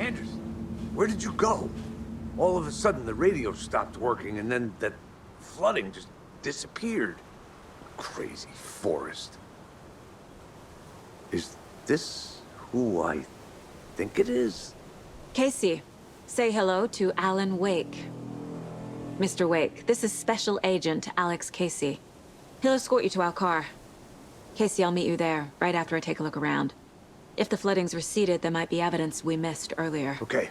Anderson, where did you go? All of a sudden, the radio stopped working, and then that flooding just disappeared. Crazy forest. Is this who I think it is? Casey, say hello to Alan Wake. Mr. Wake, this is Special Agent Alex Casey. He'll escort you to our car. Casey, I'll meet you there, right after I take a look around. If the flooding's receded, there might be evidence we missed earlier. Okay.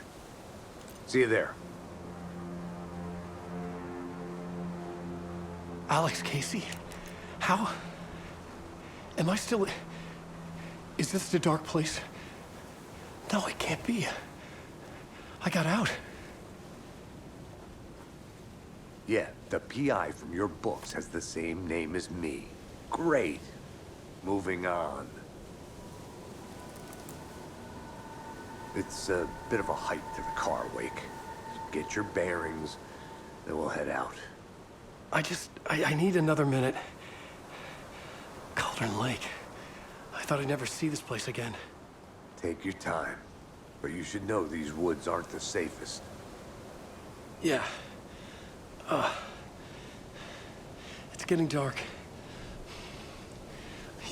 See you there. Alex Casey? How? Am I still... Is this the dark place? No, it can't be. I got out. Yeah, the PI from your books has the same name as me. Great. Moving on. It's a bit of a hike to the car, Wake. Get your bearings, then we'll head out. I need another minute. Cauldron Lake. I thought I'd never see this place again. Take your time. But you should know these woods aren't the safest. Yeah. It's getting dark.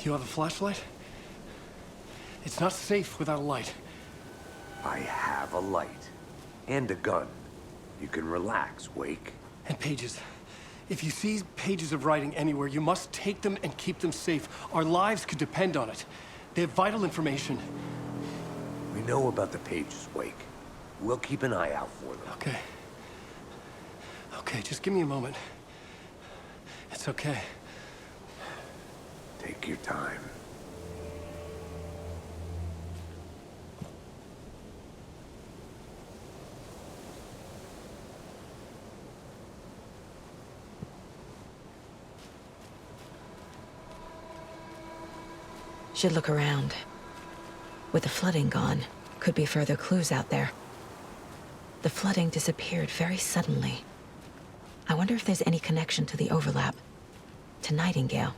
You have a flashlight? It's not safe without a light. I have a light. And a gun. You can relax, Wake. And pages. If you see pages of writing anywhere, you must take them and keep them safe. Our lives could depend on it. They have vital information. We know about the pages, Wake. We'll keep an eye out for them. Okay. Okay, just give me a moment. It's okay. Take your time. Should look around. With the flooding gone, could be further clues out there. The flooding disappeared very suddenly. I wonder if there's any connection to the overlap. To Nightingale.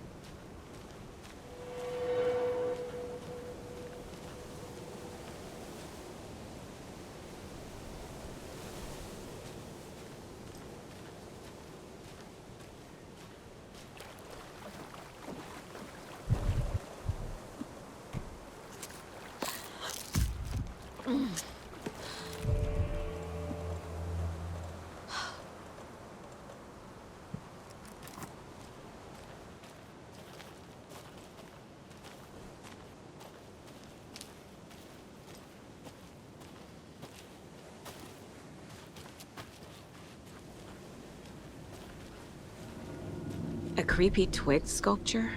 A creepy twig sculpture?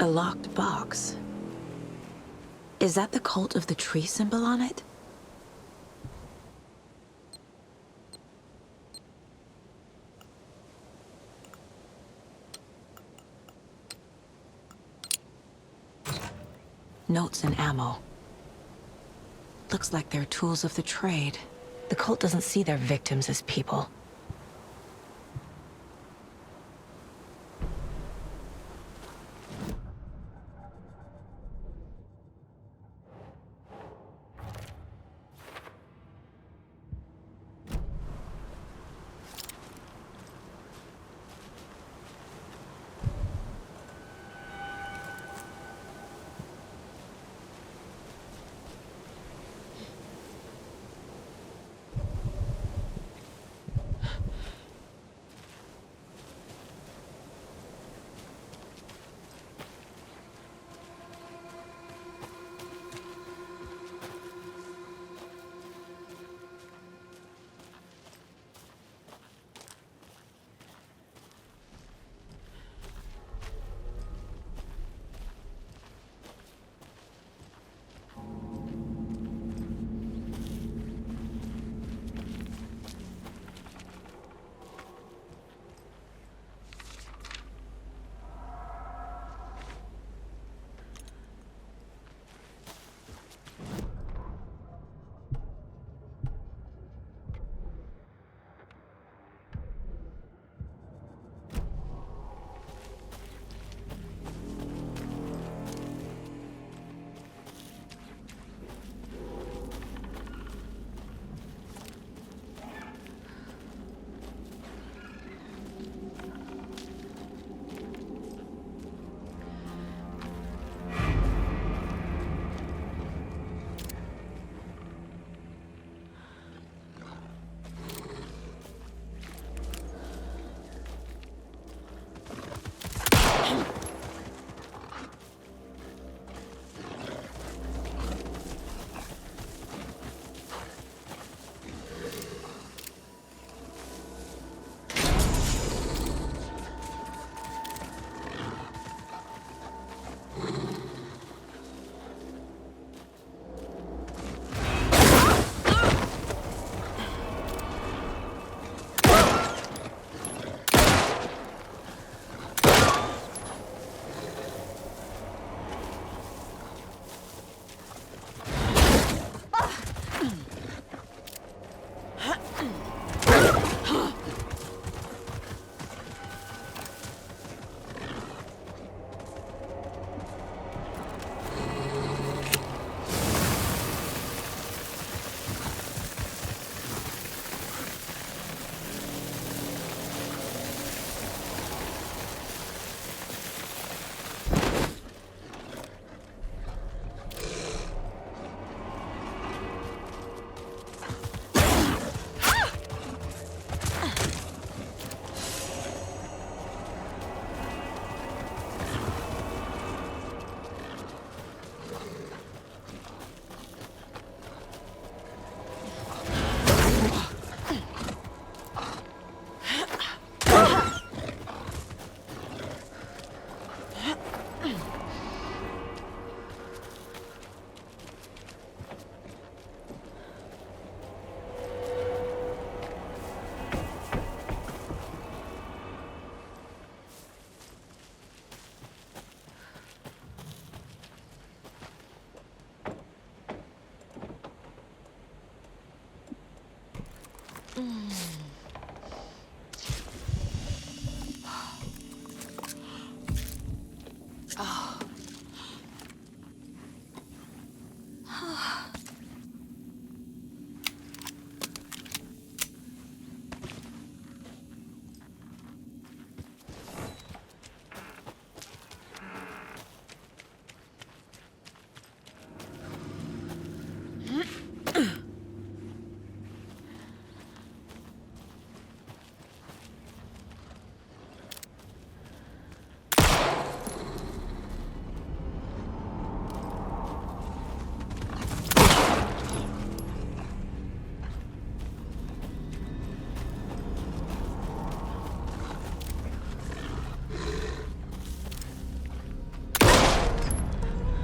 A locked box. Is that the cult of the tree symbol on it? Notes and ammo. Looks like they're tools of the trade. The cult doesn't see their victims as people.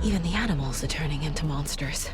Even the animals are turning into monsters.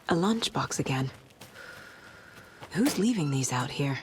A lunchbox again. Who's leaving these out here?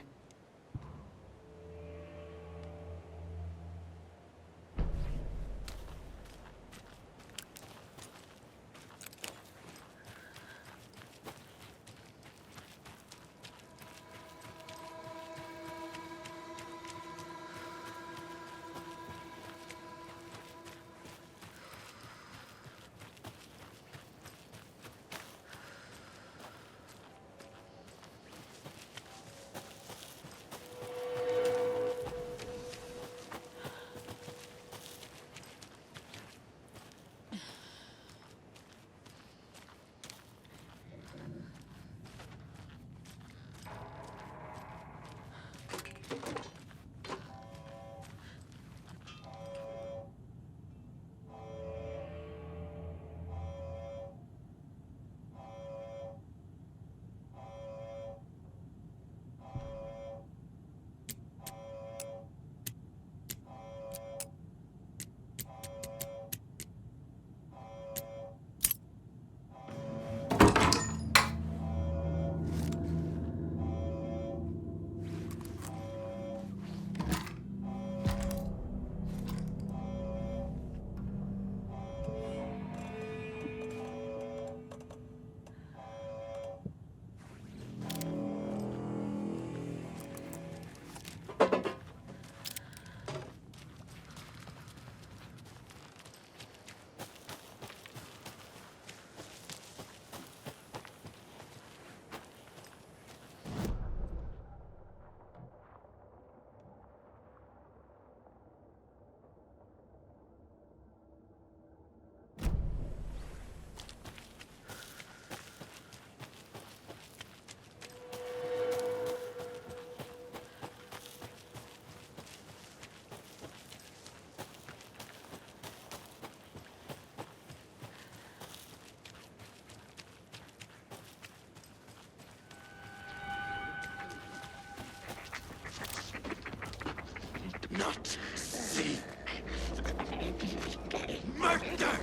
not seek murder!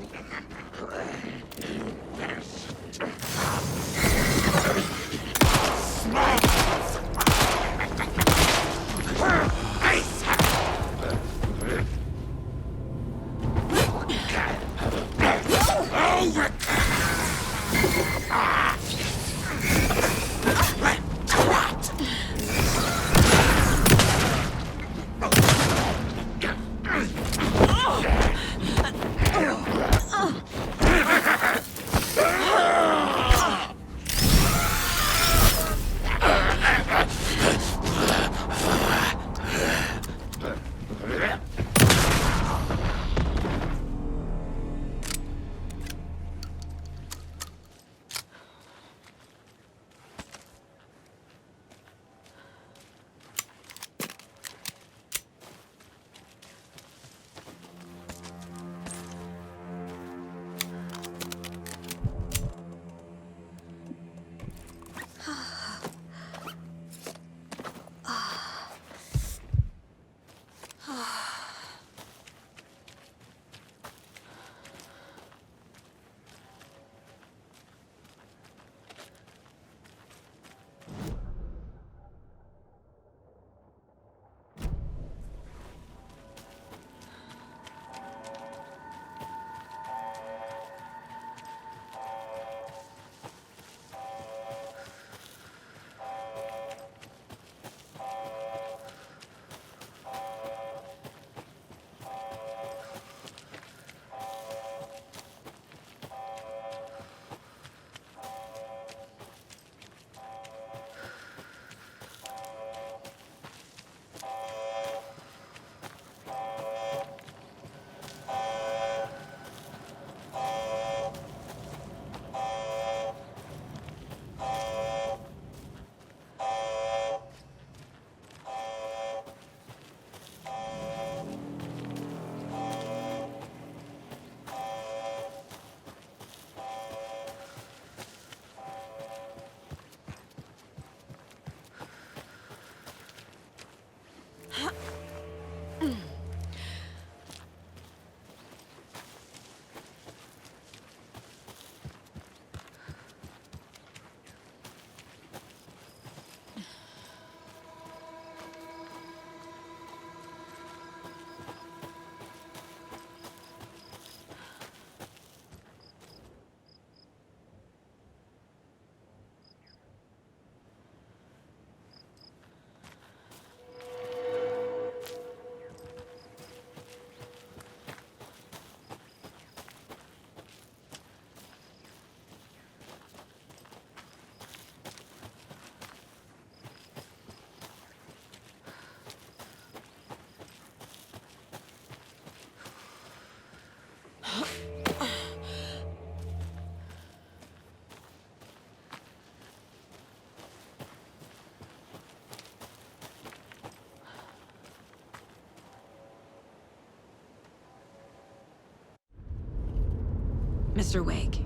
Mr. Wake,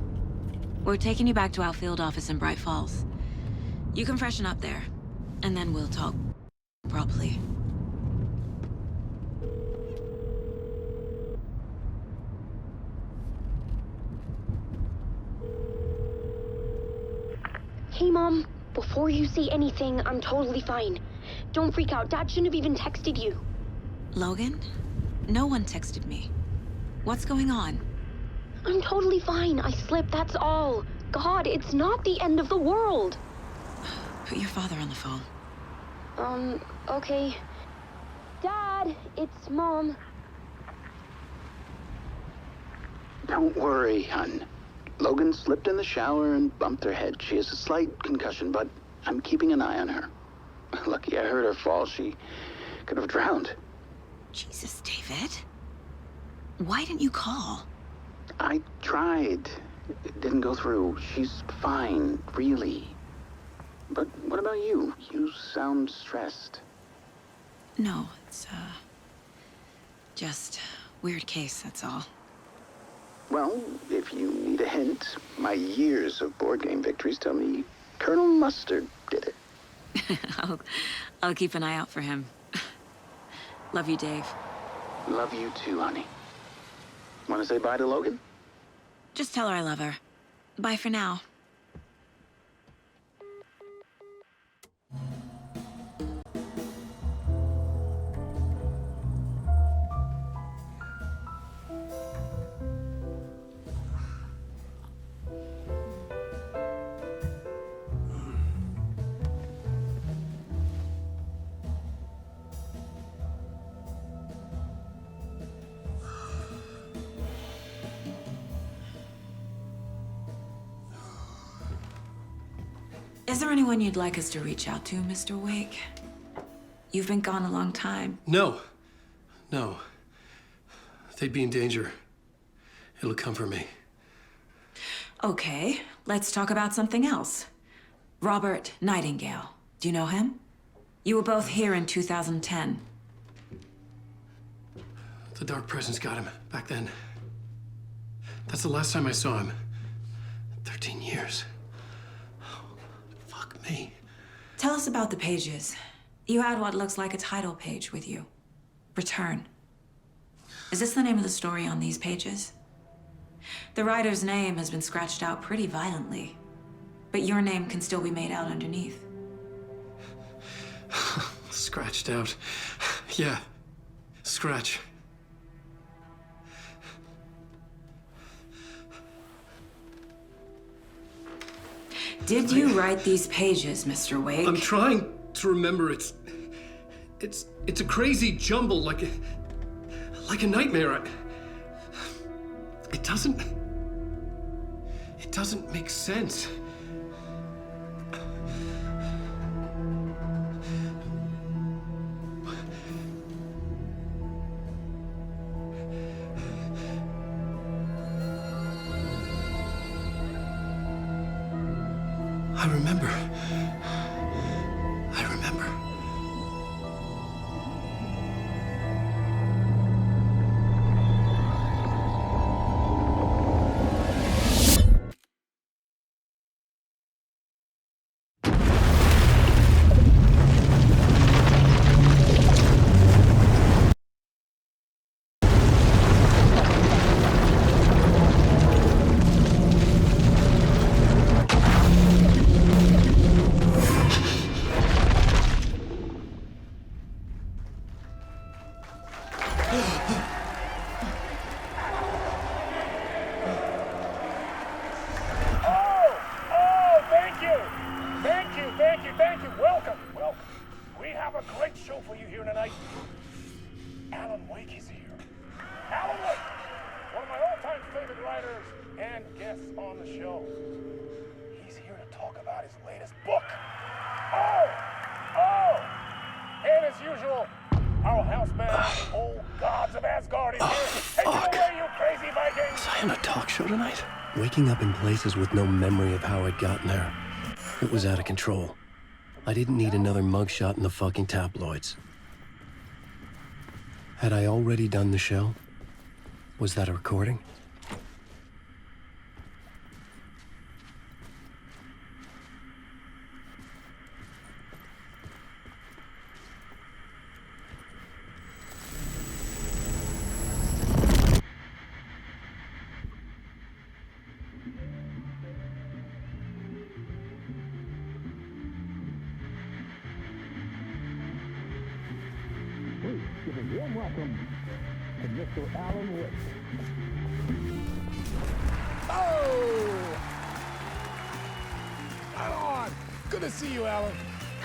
we're taking you back to our field office in Bright Falls. You can freshen up there, and then we'll talk properly. Hey, Mom. Before you say anything, I'm totally fine. Don't freak out. Dad shouldn't have even texted you. Logan? No one texted me. What's going on? I'm totally fine. I slipped, that's all. God, it's not the end of the world. Put your father on the phone. Okay. Dad, it's Mom. Don't worry, hon. Logan slipped in the shower and bumped her head. She has a slight concussion, but I'm keeping an eye on her. Lucky I heard her fall. She could have drowned. Jesus, David. Why didn't you call? I tried. It didn't go through. She's fine, really. But what about you? You sound stressed. No, it's, just weird case, that's all. Well, if you need a hint, my years of board game victories tell me Colonel Mustard did it. I'll keep an eye out for him. Love you, Dave. Love you too, honey. Want to say bye to Logan? Just tell her I love her. Bye for now. Is there anyone you'd like us to reach out to, Mr. Wake? You've been gone a long time. No. No. They'd be in danger. It'll come for me. Okay, let's talk about something else. Robert Nightingale. Do you know him? You were both here in 2010. The Dark Presence got him back then. That's the last time I saw him. 13 years. Fuck me. Tell us about the pages. You had what looks like a title page with you. Return. Is this the name of the story on these pages? The writer's name has been scratched out pretty violently, but your name can still be made out underneath. Scratched out. Yeah. Scratch. Did you write these pages, Mr. Wake? I'm trying to remember. It's a crazy jumble, like a nightmare. It doesn't make sense. I remember. Thank you. Welcome. We have a great show for you here tonight. Alan Wake is here. Alan Wake, one of my all-time favorite writers and guests on the show. He's here to talk about his latest book. And as usual, our house band, old gods of Asgard, is here. Take it away, you crazy Vikings! Was I on a talk show tonight? Waking up in places with no memory of how I'd gotten there. It was out of control. I didn't need another mugshot in the fucking tabloids. Had I already done the show? Was that a recording? Please give a warm welcome to Mr. Alan Wake. Oh! Alan! Good to see you, Alan.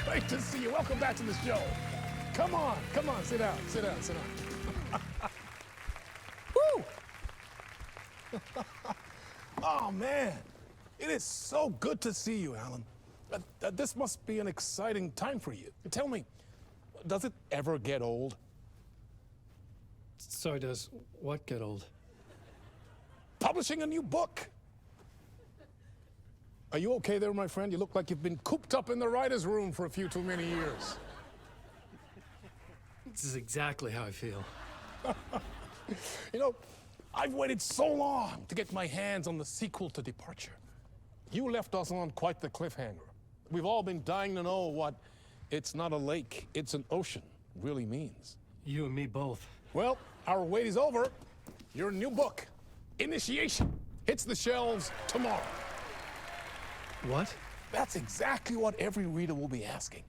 Great to see you. Welcome back to the show. Come on, sit down. Woo! Oh, man. It is so good to see you, Alan. This must be an exciting time for you. Tell me, does it ever get old? So does what get old? Publishing a new book. Are you okay there, my friend? You look like you've been cooped up in the writer's room for a few too many years. This is exactly how I feel. You know, I've waited so long to get my hands on the sequel to Departure. You left us on quite the cliffhanger. We've all been dying to know what "it's not a lake, it's an ocean" really means. You and me both. Well, our wait is over. Your new book, Initiation, hits the shelves tomorrow. What? That's exactly what every reader will be asking.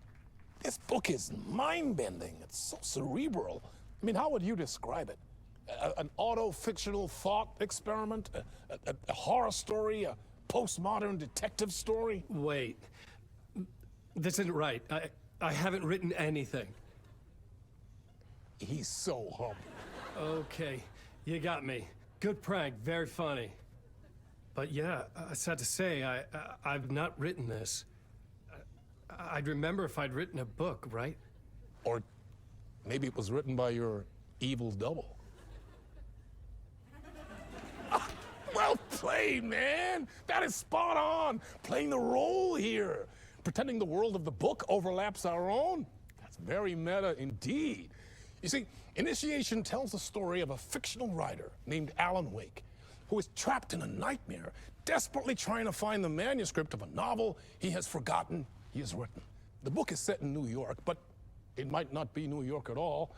This book is mind-bending. It's so cerebral. I mean, how would you describe it? An auto-fictional thought experiment? A horror story? A postmodern detective story? Wait. This isn't right. I haven't written anything. He's so humble. Okay, you got me. Good prank, very funny. But yeah, sad to say, I've not written this. I'd remember if I'd written a book, right? Or maybe it was written by your evil double. Well played, man. That is spot on. Playing the role here. Pretending the world of the book overlaps our own. That's very meta indeed. You see, Initiation tells the story of a fictional writer named Alan Wake, who is trapped in a nightmare, desperately trying to find the manuscript of a novel he has forgotten he has written. The book is set in New York, but it might not be New York at all.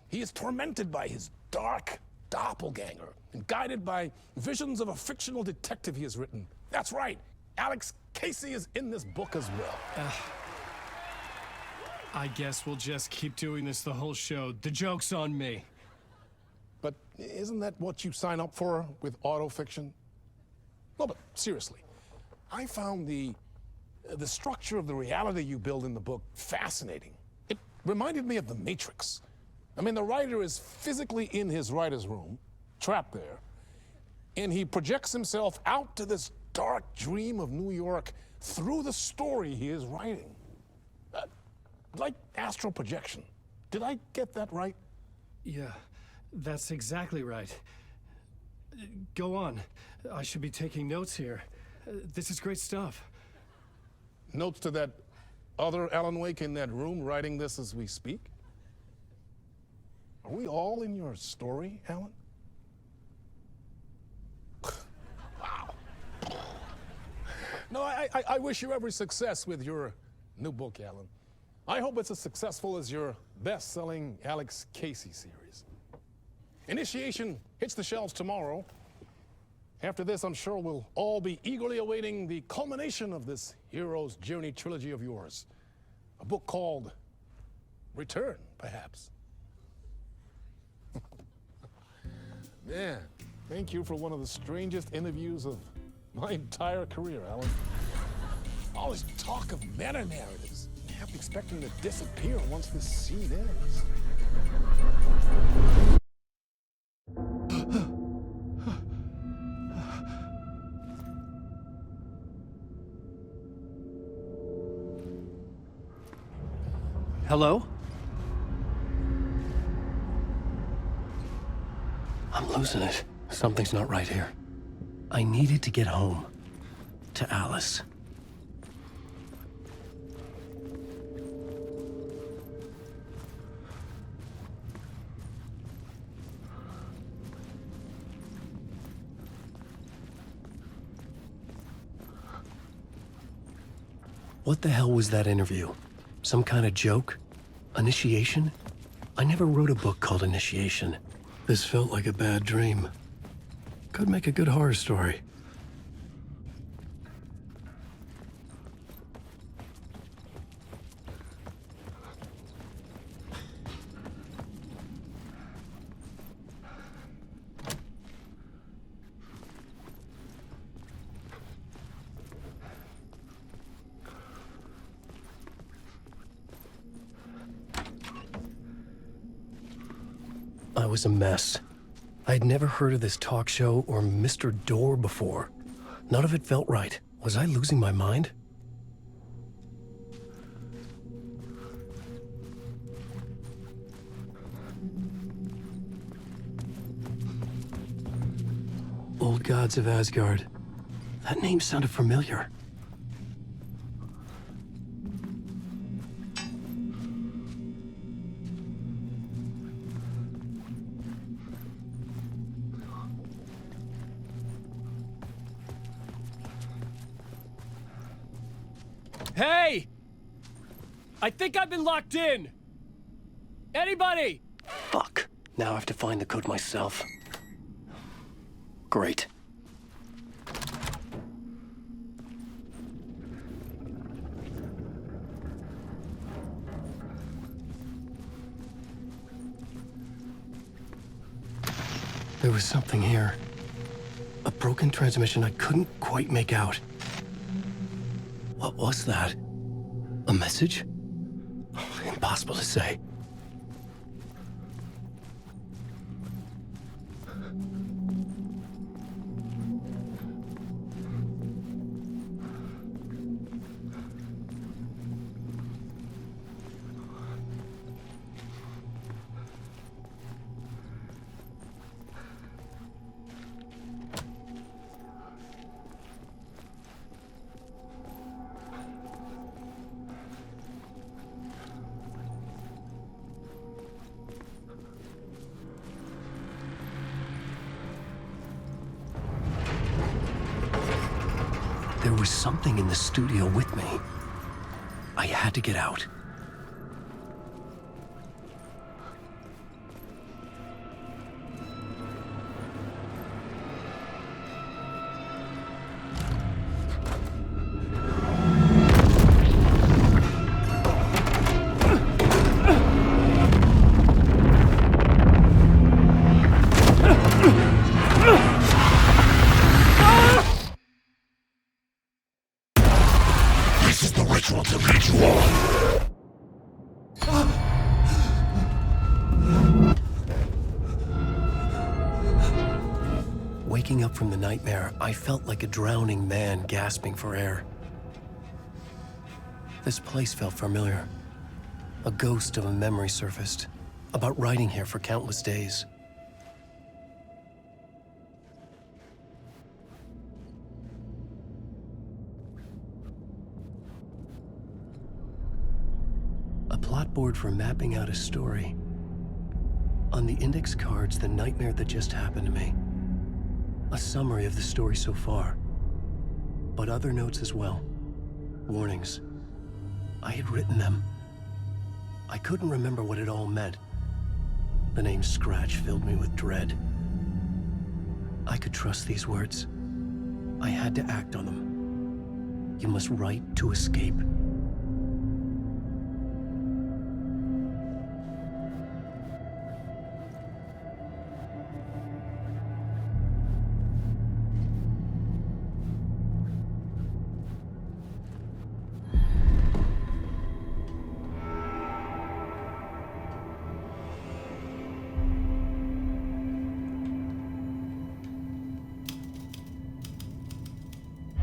He is tormented by his dark doppelganger and guided by visions of a fictional detective he has written. That's right, Alex Casey is in this book as well. I guess we'll just keep doing this the whole show. The joke's on me. But isn't that what you sign up for with autofiction? No, but seriously, I found the structure of the reality you build in the book fascinating. It reminded me of The Matrix. I mean, the writer is physically in his writer's room, trapped there, and he projects himself out to this dark dream of New York through the story he is writing. Like astral projection. Did I get that right? Yeah, that's exactly right. Go on. I should be taking notes here. This is great stuff. Notes to that other Alan Wake in that room writing this as we speak? Are we all in your story, Alan? Wow. No, I wish you every success with your new book, Alan. I hope it's as successful as your best-selling Alex Casey series. Initiation hits the shelves tomorrow. After this, I'm sure we'll all be eagerly awaiting the culmination of this hero's journey trilogy of yours. A book called Return, perhaps. Man, thank you for one of the strangest interviews of my entire career, Alan. All this talk of meta-narratives. I kept expecting to disappear once this scene ends. Hello? I'm losing it. Something's not right here. I needed to get home. To Alice. What the hell was that interview? Some kind of joke? Initiation? I never wrote a book called Initiation. This felt like a bad dream. Could make a good horror story. I was a mess. I had never heard of this talk show or Mr. Door before. None of it felt right. Was I losing my mind? Old Gods of Asgard. That name sounded familiar. Hey! I think I've been locked in! Anybody! Now I have to find the code myself. Great. There was something here. A broken transmission I couldn't quite make out. What was that? A message? Impossible to say. There was something in the studio with me. I had to get out. Waking up from the nightmare, I felt like a drowning man gasping for air. This place felt familiar. A ghost of a memory surfaced, about riding here for countless days. A plot board for mapping out a story. On the index cards, the nightmare that just happened to me. A summary of the story so far, but other notes as well. Warnings. I had written them. I couldn't remember what it all meant. The name Scratch filled me with dread. I could trust these words. I had to act on them. You must write to escape.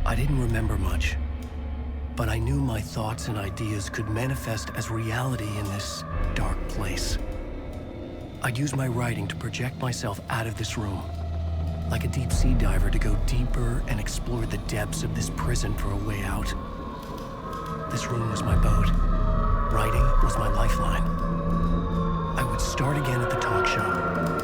I didn't remember much, but I knew my thoughts and ideas could manifest as reality in this dark place. I'd use my writing to project myself out of this room, like a deep-sea diver to go deeper and explore the depths of this prison for a way out. This room was my boat. Writing was my lifeline. I would start again at the talk show,